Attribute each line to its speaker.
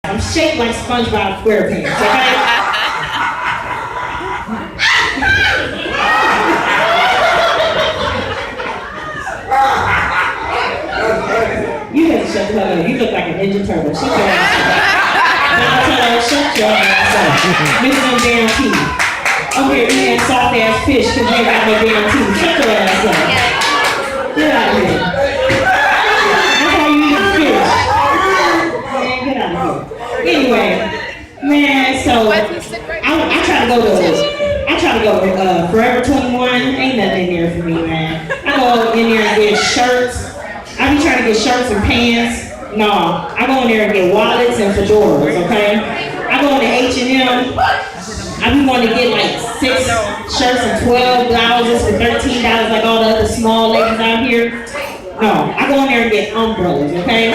Speaker 1: I'm shaped like SpongeBob SquarePants, okay? You have to shut the hell up. You look like a Ninja Turtle. Shut your ass up. Donatello, shut your ass up. Mix them damn teeth. I'm here eating soft ass fish because they got no damn teeth. Shut your ass up. Get out of here. That's how you eat fish. Man, get out of here. Anyway, man, so I try to go to Forever 21. Ain't nothing in there for me, man. I go in there and get shirts. I be trying to get shirts and pants. No, I go in there and get wallets and fedoras, okay? I go into H&M. I be wanting to get like 6 shirts and 12 blouses for $13 like all the other small ladies out here. No, I go in there and get umbrellas, okay?